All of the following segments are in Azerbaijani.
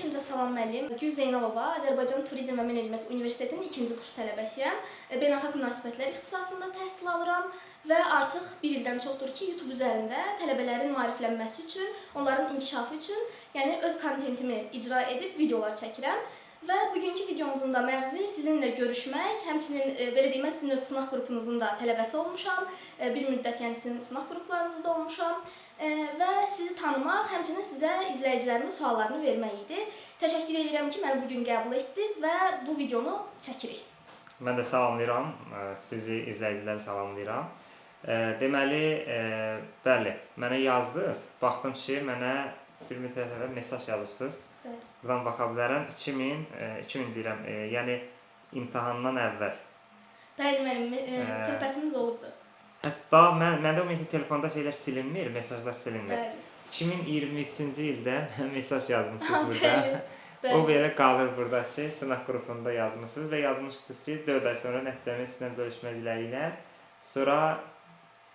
İlk öncə salam müəllim. Gül Zeynalova, Azərbaycan Turizm və Menecment Universitetinin 2-ci kurs tələbəsiyəm. Beynəlxalq münasibətlər ixtisasında təhsil alıram və artıq bir ildən çoxdur ki, YouTube üzərində tələbələrin maariflənməsi üçün, onların inkişafı üçün, yəni öz kontentimi icra edib videolar çəkirəm. Və bugünkü videomuzun da məğzi sizinlə görüşmək, həmçinin belə deyim, mən sizin öz sınaq qrupunuzun da tələbəsi olmuşam. Bir müddət yəni sizin sınaq qruplarınızda olmuşam və sizi tanımaq, həmçinin sizə izləyicilərimin suallarını vermək idi. Təşəkkür edirəm ki, məni bugün qəbul etdiniz və bu videonu çəkirik. Mən də salamlayıram, sizi izləyiciləri salamlayıram. Deməli, bəli, mənə yazdınız, baxdım ki, mənə bir müddət mesaj yazıbsınız. Buradan baxa bilərəm, 2000 deyirəm, yəni imtahandan əvvəl. Bəli, mənim söhbətimiz olubdur. Hətta məndə ümumiyyətlə telefonda şeylər silinmir, mesajlar silinmir. Bəli. 2023-cü ildə mesaj yazmışsınız burada. Bəli. O belə qalır buradakı sınaq qrupunda yazmışsınız və yazmışsınız ki, 4 ay sonra nəticəmi sizinlə bölüşmək diləyilə. Sonra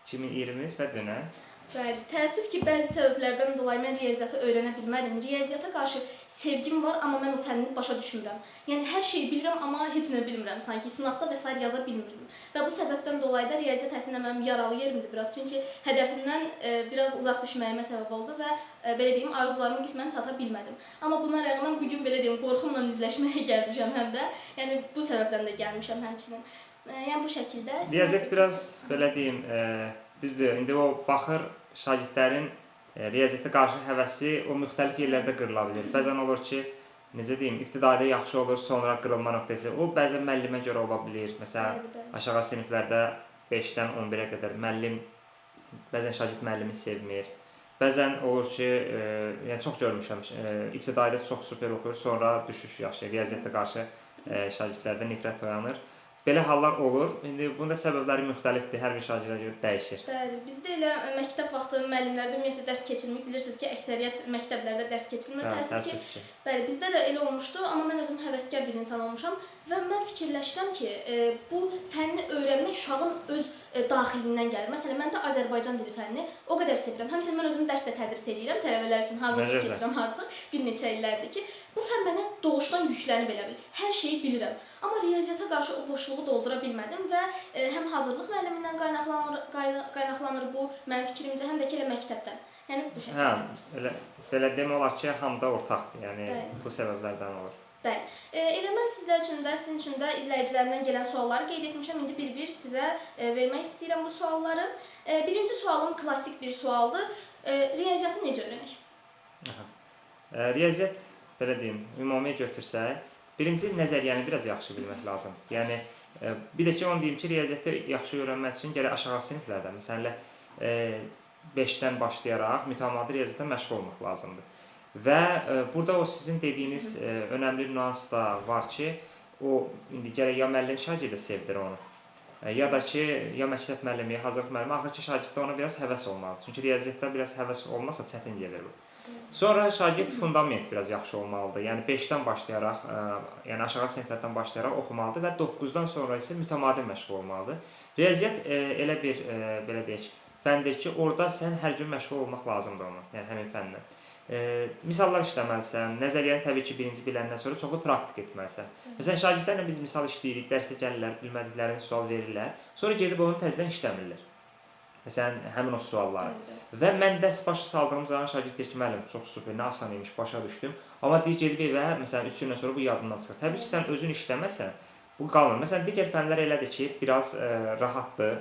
2023 və dünən. Bəli, təəssüf ki, bəzi səbəblərdən dolayı mən riyaziyyatı öyrənə bilmədim. Riyaziyyata qarşı sevgim var, amma mən o fənni başa düşmürəm. Yəni, hər şeyi bilirəm, amma heç nə bilmirəm. Sanki sınaqda və s. yaza bilmirəm. Və bu səbəbdən dolayı da riyaziyyat əslində mənim yaralı yerimdir biraz. Çünki hədəfimdən biraz uzaq düşməyimə səbəb oldu və belə deyim, arzularımı qismən çata bilmədim. Amma buna rəğmən bugün belə deyim, qorxumla üzləşməyə gəlmişəm həm də. Yəni, bu səbəbdən də gəlmişəm həmçinin. Yəni, bu şəkildə... Riyaziyyat biraz, belə deyim, düzdür, indi o baxır, şagirdlərin riyaziyyata qarşı həvəsi o müxtəlif yerlərdə qırıla bilir. Bəzən olur ki, necə deyim, ibtidaidə yaxşı olur, sonra qırılma nöqtəsi. O bəzən müəllimə görə ola bilir. Məsələn, aşağı siniflərdə 5-dən 11-ə qədər müəllim, bəzən şagird müəllimi sevmir. Bəzən olur ki, yəni çox görmüşəm, ibtidaidə çox super oxuyur, sonra düşüş yaşayır. Riyaziyyata qarşı şagirdlərdə nifrət oyanır. Belə hallar olur. İndi bunda səbəbləri müxtəlifdir, hər bir şagirdə görə dəyişir. Bəli, bizdə elə məktəb vaxtı müəllimlərdə ümumiyyətlə dərs keçilmir. Bilirsiniz ki, əksəriyyət məktəblərdə dərs keçilmir. Təəssüf ki, bəli, bizdə də elə olmuşdu, amma mən özüm həvəskar bir insan olmuşam və mən fikirləşirəm ki, bu fənni öyrənmək uşağın öz daxilindən gəlir. Məsələn, mən də Azərbaycan dili fənnini o qədər sevirəm. Həmçinin mən özüm dərs də tədris edirəm, tələbələr üçün hazırlıq keçirəm artıq bir neçə illərdir ki, bu fənn mənə doğuşdan yüklənib elə bil. Hər şeyi bilirəm. Amma riyaziyyata qarşı o boşluğu doldura bilmədim və həm hazırlıq müəllimindən qaynaqlanır bu mənim fikrimcə, həm də ki elə məktəbdən. Yəni bu şəkildə. Belə demək olar ki, hamıda ortaqdır. Yəni bu səbəblərdən olur. Bəli. Elə mən sizlər üçün də, sizin üçün də izləyicilərimdən gələn sualları qeyd etmişəm. İndi bir-bir sizə vermək istəyirəm bu sualları. Birinci sualım klassik bir sualdır. Riyaziyyatı necə öyrənək? Riyaziyyat, belə deyim, ümumi götürsək, birinci nəzəriyyəni biraz yaxşı bilmək lazım. Yəni, bir də ki, onu deyim ki, riyaziyyatı yaxşı öyrənmək üçün gərək aşağı siniflərdə, məsələn, 5-dən başlayaraq mütəmadi riyaziyyata məşğul olmaq lazımdır. Və burada o sizin dediyiniz önəmli nüans da var ki, o indi gərək ya müəllim şagirdə sevdir onu, ya da ki, ya məktəb müəllimi, ya hazırlıq müəllimi, axırki şagirddə ona biraz həvəs olmalıdır. Çünki riyaziyyatda biraz həvəs olmasa çətin gedir bu. Sonra şagird fundament biraz yaxşı olmalıdır. Yəni 5-dən başlayaraq, yəni aşağı siniflərdən başlayaraq oxumalıdır və 9-dan sonra isə mütəmadi məşğul olmalıdır. Riyaziyyat elə bir, belə deyək, fəndir ki, orada sən hər gün məşğul olmaq lazımdır onu, yəni həmin fəndən. Misallar işləməlisən, nəzəriyyəni təbii ki, birinci biləndən sonra çoxlu praktik etməlisən. Məsələn, şagirdlərlə biz misal işləyirik, dərsə gəlirlər, bilmədiklərini sual verirlər, sonra gedib onu təzədən işləmirlər. Məsələn, həmin o sualları. Və mən dərs başı saldığım zaman şagird deyir ki, müəllim, çox super, nə asan imiş, başa düşdüm. Amma deyir, gedib evə, məsələn, 3 gündən sonra bu yadından çıxır. Təbii ki, sən özün işləməsən, bu qalmır. Məsələn, digər fənlər elədir ki, biraz rahatdır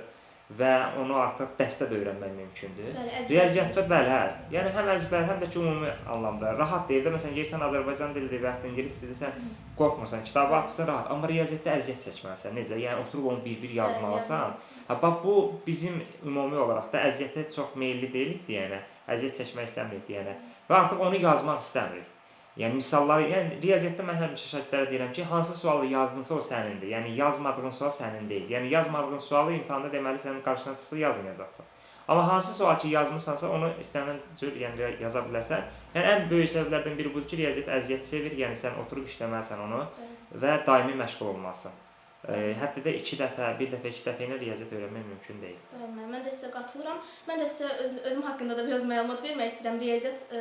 və onu artıq dəstə də öyrənmək mümkündür. Riyaziyyatda bəli, yəni həm əzbər, həm də ki, ümumi anlamda rahat deyil də, məsələn, gəlirsən Azərbaycan dilidir və yaxud ingilis dilidirsən, qorxmursan, kitabı açsan rahat, amma riyaziyyatda əziyyət çəkməlisən, necə? Yəni oturub onu bir-bir yazmalısan. Bax, bu bizim ümumi olaraq da əziyyətə çox meyilli deyilik deyənə, əziyyət çəkmək istəmirik deyənə və artıq onu yazmaq istəmirik. Yəni misalları, yəni riyaziyyatda mən həmişə şagirdlərə deyirəm ki, hansı sualı yazdınsa o sənindir. Yəni yazmadığın sual sənin deyil. Yəni yazmadığın sualı imtahanda deməli sənin qarşına çıxsa yazmayacaqsan. Amma hansı sual ki yazmısansa onu istənilən cür yəni yaza bilərsən. Yəni ən böyük səbəblərdən biri budur ki, riyaziyyat əziyyət sevir. Yəni sən oturub işləməlisən onu və daimi məşğul olmalısan. Həftədə 2 dəfə, 1 dəfə, 2 dəfə ilə riyaziyyat öyrənmək mümkün deyil. Mən də sizə qatılıram. Mən də sizə özüm haqqında da biraz məlumat vermək istəyirəm riyaziyyat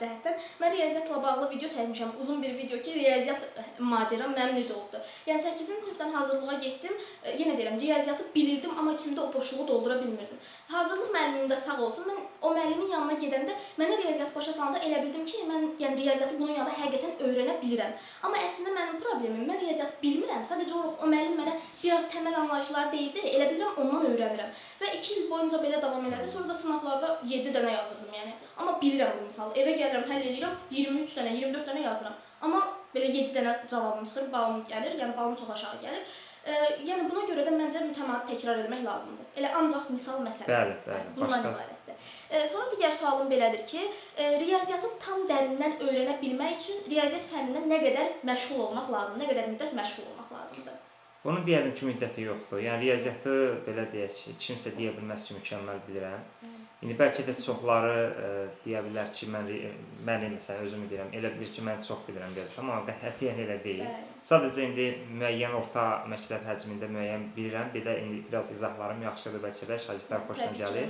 cəhətdən. Mən riyaziyyatla bağlı video çəkmişəm. Uzun bir video ki, riyaziyyat macəram mənim necə oldu. Yəni 8-ci sinifdən hazırlığa getdim. Yenə deyirəm, riyaziyyatı bilirdim, amma içimdə o boşluğu doldura bilmirdim. Hazırlıq müəllimim də sağ olsun. Mən o müəllimin yanına gedəndə mənə riyaziyyat başa salanda elə bildim ki, mən yəni riyaziyyatı bunun yanında həqiqətən öyrənə bilirəm. Amma əslində mənim problemim, mən riyaziyyatı bilmirəm. Sadəcə o müəllim mənə biraz təməl anlayışlar deyildi. Elə bilirəm ondan öyrənirəm. Və 2 il boyunca belə davam elədi. Sonra da sınaqlarda 7 dənə yazırdım yəni. Amma bilirəm bu misalı. Evə gəlirəm, həll edirəm, 23 dənə, 24 dənə yazıram. Amma belə 7 dənə cavabım çıxır, balım gəlir, yəni balım çox aşağı gəlir. Yəni buna görə də məncə mütəmadi təkrar etmək lazımdır. Elə ancaq misal məsələ. Bəli, bundan ibarətdir. Sonra digər sualım belədir ki, riyaziyyatı tam dərindən öyrənə bilmək üçün riyaziyyat fənnindən nə qədər məşğul olmaq lazımdır, nə qədər müddət məşğul olmaq lazımdır? Onun deyəlim ki, müddəti yoxdur. Yəni riyaziyyatı belə deyək ki, kimsə deyə bilməz ki, mükəmməl bilirəm. İndi bəlkə də çoxları deyə bilər ki, mən məsələn özümü deyirəm, elə bilir ki, mən çox bilirəm riyaziyyat, amma qətiyyən elə deyil. Sadəcə indi müəyyən orta məktəb həcmində müəyyən bilirəm, bir də indi biraz izahlarım yaxşıdır, bəlkə də şagirdlər xoşuna gəlir.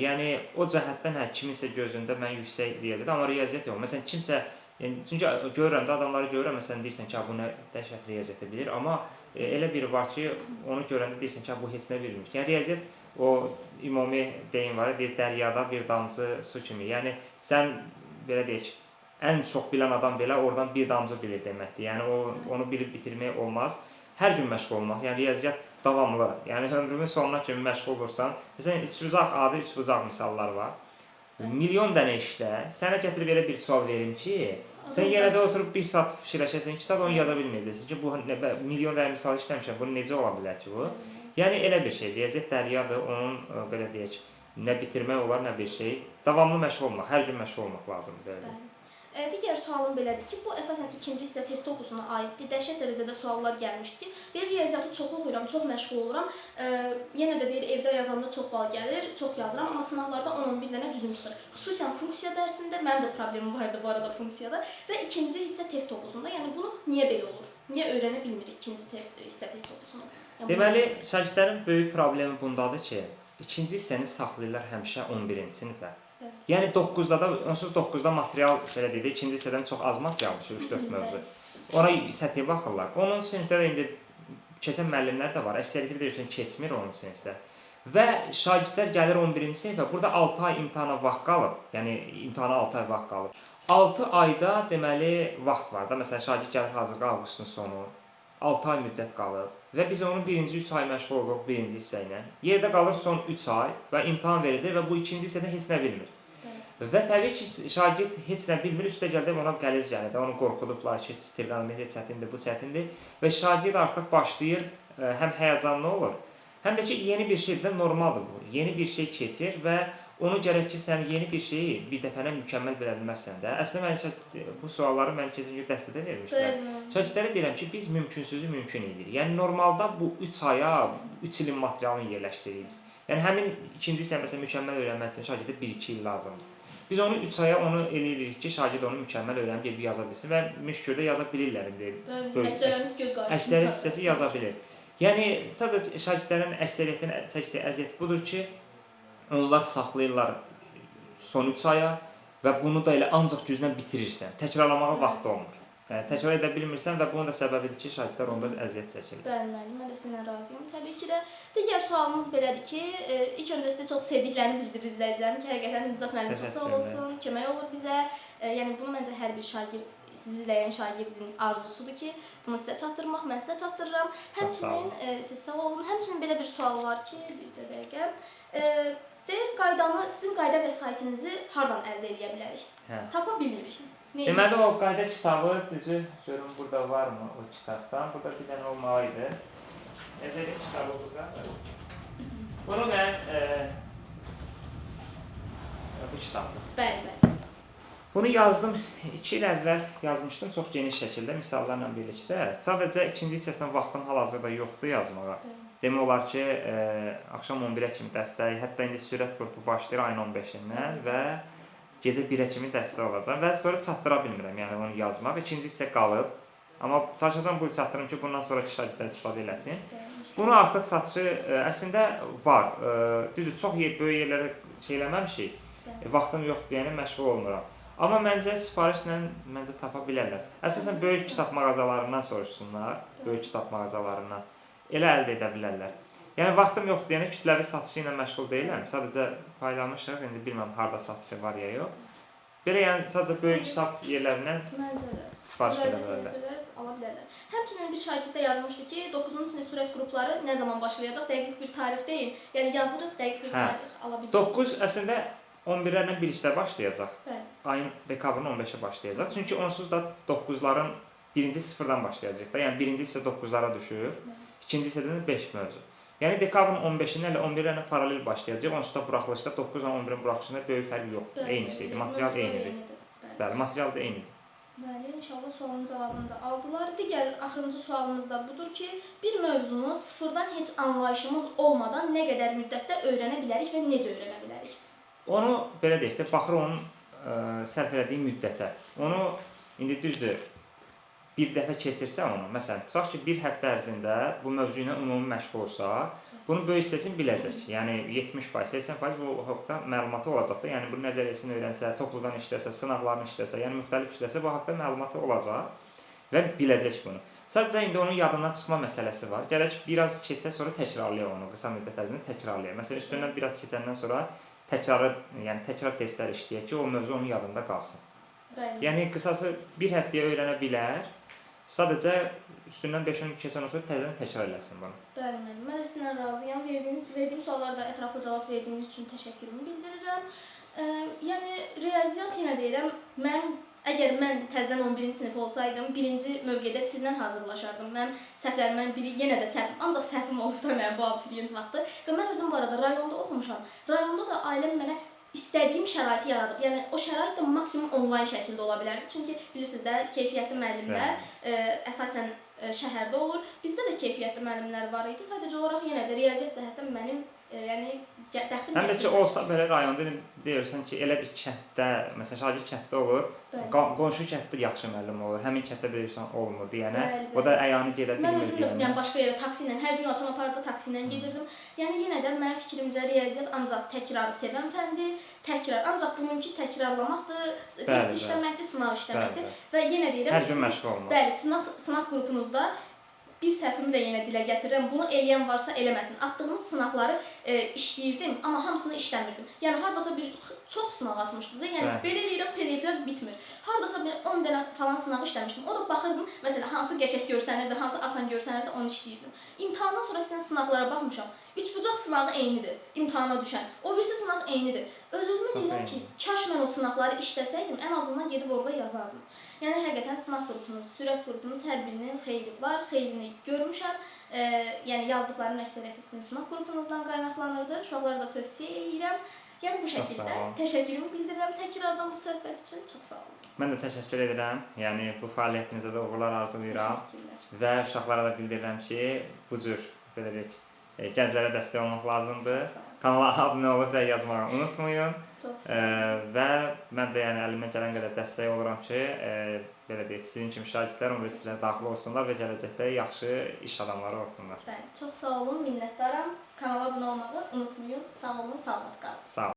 Yəni o cəhətdən kiminsə gözündə mən yüksək riyaziyyat, amma riyaziyyat yox. Məsələn kimsə çünki görürəm də adamları görürəm, məsələn deyirsən ki, bu nə dəhşət riyaziyyatı bilir, amma elə biri var ki, onu görəndə deyirsən ki, bu heç nə bilmir. Yəni riyaziyyat o ümumi deyim var, deyir dəryada bir damcı su kimi. Yəni sən belə deyək, ən çox bilən adam belə oradan bir damcı bilir deməkdir. Yəni onu bilib bitirmək olmaz. Hər gün məşğul olmaq, yəni riyaziyyat davamlı. Yəni ömrümün sonuna kimi məşğul olursan, məsələn üçbucaq adi üçbucaq misallar var. Milyon dənə işdə sənə gətirib elə bir sual verim ki, sən yenə də oturub 1 saat fikirləşəsən, 2 saat onu yaza bilməyəcəksən ki, bu milyon dənə misal işləmişəm, bunu necə ola bilər ki bu? Yəni elə bir şey, riyaziyyat dəryadır, onun belə deyək, nə bitirmək olar, nə bir şey. Davamlı məşğul olmaq, hər gün məşğul olmaq lazımdır. Digər sualım belədir ki, bu əsasən ikinci hissə test okusuna aiddir. Dəhşət dərəcədə suallar gəlmişdi ki, deyir riyaziyyatı çox oxuyuram, çox məşğul oluram. Yenə də deyir evdə yazanda çox bal gəlir, çox yazıram, amma sınaqlarda 10-11 dənə düzüm çıxır. Xüsusən funksiya dərsində mənim də problemim var idi bu arada funksiyada və ikinci hissə test okusunda. Yəni bunu niyə belə olur? Niyə öyrənə bilmirik ikinci hissə test okusunu? Deməli, şagirdlərin böyük problemi bundadır ki, ikinci hissəni saxlayırlar həmişə 11-ci sinifə. Yəni 9-da da, onsuz 9-da material belə deyək, ikinci hissədən çox az material düşür, 3-4 mövzu. Ona səthə baxırlar. 10-cu sinifdə də indi keçən müəllimlər də var. Əksəriyyəti bilirsən keçmir 10-cu sinifdə. Və şagirdlər gəlir 11-ci sinifə, burada 6 ay imtahana vaxt qalıb. Yəni imtahana 6 ay vaxt qalıb. 6 ayda deməli vaxt var da. Məsələn, şagird gəlir hazırda avqustun sonu. 6 ay müddət qalıb və biz onun birinci 3 ay məşğul oluruq birinci hissə ilə. Yerdə qalır son 3 ay və imtahan verəcək və bu ikinci hissədə heç nə bilmir. Və təbii ki, şagird heç nə bilmir, üstə gəldi ona qəliz gəlir, onu qorxudublar ki, trigonometriya çətindir, bu çətindir və şagird artıq başlayır, həm həyəcanlı olur, həm də ki, yeni bir şey də normaldır bu. Yeni bir şey keçir və onu gərək ki, sən yeni bir şeyi bir dəfənə mükəmməl bilə bilməzsən də. Əslində, bu sualları mən keçən gün dəstədə vermişlər. Şagirdlərə deyirəm ki, biz mümkünsüzü mümkün edirik. Yəni, normalda bu 3 aya, 3 ilin materialını yerləşdiririk biz. Yəni, həmin ikinci hissə məsələn, mükəmməl öyrənmək üçün şagirdə 1-2 il lazımdır. Biz onu 3 aya onu eləyirik ki, şagird onu mükəmməl öyrənib gedib yaza bilsin və müşkürdə yaza bilirlər. Əksəriyyət hissəsi yaza bilir. Yəni, sadəcə şagirdlərin əksəriyyətin çəkdiyi əziyyət budur ki, onlar saxlayırlar son 3 aya və bunu da elə ancaq güclə bitirirsən. Təkrarlamağa vaxt olmur. Yəni, təkrar edə bilmirsən və bunun da səbəbidir ki, şagirdlər onda əziyyət çəkirlər. Bəli, müəllim, mən də sizinlə razıyam. Təbii ki də digər sualımız belədir ki, ilk öncə sizə çox sevdiklərini bildirir izləyicilərim ki, həqiqətən Nicat müəllim çox sağ olsun, kömək olur bizə. Yəni, bunu məncə hər bir şagird, sizi izləyən şagirdin arzusudur ki, bunu sizə çatdırmaq, mən sizə çatdırıram. Həmçinin, siz sağ olun. Həmçinin belə bir sual var ki, bircə dəqiqə. Deyir, sizin qayda vəsaitinizi hardan əldə edə bilərik? Tapa bilmirik. Deməli, o qayda kitabı, düzü, görün, burada varmı o kitabdan? Burada bir dənə olmalıydı. Nəzəri kitabı burada. Bunu mən, bu kitabdır. Bəli. Bunu yazdım, 2 il əvvəl yazmışdım, çox geniş şəkildə, misallarla birlikdə. Sadəcə ikinci hissəsindən vaxtım hal-hazırda yoxdur yazmağa. Demək olar ki, axşam 11-ə kimi dəstək, hətta indi sürət qrupu başlayır ayın 15-dən və gecə 1-ə kimi dəstək olacaq və sonra çatdıra bilmirəm, yəni onu yazmaq. İkinci hissə qalıb. Amma çalışacağam bu çatdırım ki, bundan sonraki şagirdlər istifadə eləsin. Bunu artıq satışı əslində var. Düzdür, çox böyük yerlərə şey eləməmişik. Vaxtım yoxdur deyəni məşğul olmuram. Amma məncə sifarişlə tapa bilərlər. Əsasən böyük kitab mağazalarından soruşsunlar, böyük kitab mağazalarından. Elə əldə edə bilərlər. Yəni vaxtım yoxdur deyəni kütləvi satışı ilə məşğul deyiləm. Sadəcə paylamışıq, indi bilmirəm harda satışı var ya yox. Belə yəni sadəcə böyük kitab yerlərindən sifariş edə bilərlər. Ala bilərlər. Həmçinin bir şagirddə yazmışdı ki, 9-cu sinif sürət qrupları nə zaman başlayacaq? Dəqiq bir tarix deyil. Yəni yazırıq, dəqiq bir tarix ala bilirik. 9 əslində 11-lərlə birlikdə başlayacaq. Ayın dekabrın 15-ə başlayacaq. Çünki onsuz da 9-ların birinci sıfırdan başlayacaq da. Yəni birinci hissə 9-lara düşür, ikinci hissədən 5 mövzu. Yəni dekabrın 15-dən ilə 11-lərlə paralel başlayacaq. Onsuz da buraxılışda 9 ilə 11-in buraxılışında böyük fərq yoxdur. Eyni şeydir. Material eynidir. Bəli, material da eynidir. Bəli, inşallah sualın cavabını da aldılar. Digər axırıncı sualımız da budur ki, bir mövzunu sıfırdan heç anlayışımız olmadan nə qədər müddətdə öyrənə bilərik və necə öyrənə bilərik? Onu belə deyək də, baxır onun sərf elədiyi müddətə. Onu indi düzdür, bir dəfə keçirsə onu, məsələn, tutaq ki, bir həftə ərzində bu mövzu ilə ümumi məşğul olsa, bunun böyük hissəsini biləcək. Yəni 70%, 80% bu haqda məlumatı olacaq da. Yəni bu nəzəriyyəsini öyrənsə, topludan işləsə, sınaqlarını işləsə, yəni müxtəlif işləsə, bu haqda məlumatı olacaq və biləcək bunu. Sadəcə indi onun yadından çıxma məsələsi var. Gərək biraz keçsə, sonra təkrarlayaq onu, qısa müddət ərzində təkrarlayaq. Məsələn, üstündən biraz keçəndən sonra təkrar testlər işləyək ki, o mövzu onun yadında qalsın. Yəni qısası bir həftəyə öyrənə bilər. Sadəcə üstündən 5-10 keçən olsa təzədən təkrar eləsin bunu. Bəli, müəllim. Mən də sizinlə razıyam. Verdiyim suallarda ətraflı cavab verdiyiniz üçün təşəkkürümü bildirirəm. Yəni riyaziyyat yenə deyirəm, əgər mən təzədən 11-ci sinif olsaydım, birinci mövqedə sizlə hazırlaşardım. Mənim səhvlərimdən biri yenə də səhvim, ancaq səhvim olub da mənim bu abituriyent vaxtı. Və mən özüm bu arada rayonda oxumuşam. Rayonda da ailəm mənə istədiyim şəraiti yaradıb. Yəni o şərait də maksimum onlayn şəkildə ola bilərdi. Çünki bilirsiniz də, keyfiyyətli müəllimlər əsasən şəhərdə olur. Bizdə də keyfiyyətli müəllimlər var idi. Sadəcə olaraq yenə də riyaziyyat cəhətdən mənim dəxtim həm də ki, olsa belə rayonda deyirsən ki, elə bir kənddə, məsələn, şagird kənddə olur, qonşu kənddə yaxşı müəllim olur, həmin kənddə deyirsən olmur deyənə, o da əyanı gedə bilmir deyənə. Mən özüm də başqa yerə taksi ilə, hər gün atam apardı taksi ilə gedirdim. Yəni yenə də mənim fikrimcə riyaziyyat ancaq təkrarı sevən fəndir, ancaq bununki təkrarlamaqdır, test işləməkdir, sınav işləməkdir və yenə deyirəm, hər gün məşğul olmaq. Bəli, sınaq qrupunuzda bir səhvimi də yenə dilə gətirirəm. Bunu eləyən varsa eləməsin. Atdığınız sınaqları işləyirdim, amma hamısını işləmirdim. Yəni hardasa çox sınaq atmışdınız. Yəni belə eləyirəm, PDF-lər bitmir. Hardasa 10 dənə falan sınaq işləmişdim. O da baxırdım, məsələn, hansı qəşəng görsənirdi, hansı asan görsənirdi, onu işləyirdim. İmtahandan sonra sizin sınaqlara baxmışam. Üçbucaq sınağı eynidir, imtahana düşən. O birisi sınaq eynidir. Öz-özümə deyirəm ki, kaş mən o sınaqları işləsəydim, ən azından gedib orada yazardım. Yəni həqiqətən sınaq qrupunuz, sürət qrupunuz hər birinin xeyri var, xeyrini görmüşəm. Yəni yazdıqlarım əksəriyyəti sizin sınaq qrupunuzdan qaynaqlanırdı. Uşaqlara da tövsiyə edirəm. Yəni bu şəkildə təşəkkürümü bildirirəm təkrardan bu söhbət üçün. Çox sağ olun. Mən də təşəkkür edirəm. Yəni bu fəaliyyətinizə də uğurlar arzulayıram. Və uşaqlara da bildirirəm ki, bu cür belə deyək, gənclərə dəstək olmaq lazımdır. Kanala abunə olub və yazmağı unutmayın. Və mən də yəni əlimdən gələn qədər dəstək oluram ki, belə deyək, sizin kimi şagirdlər universitetlərə daxil olsunlar və gələcəkdə yaxşı iş adamları olsunlar. Bəli, çox sağ olun, minnətdaram. Kanala abunə olmağı unutmayın. Sağ olun, salamat qalın. Sağ olun.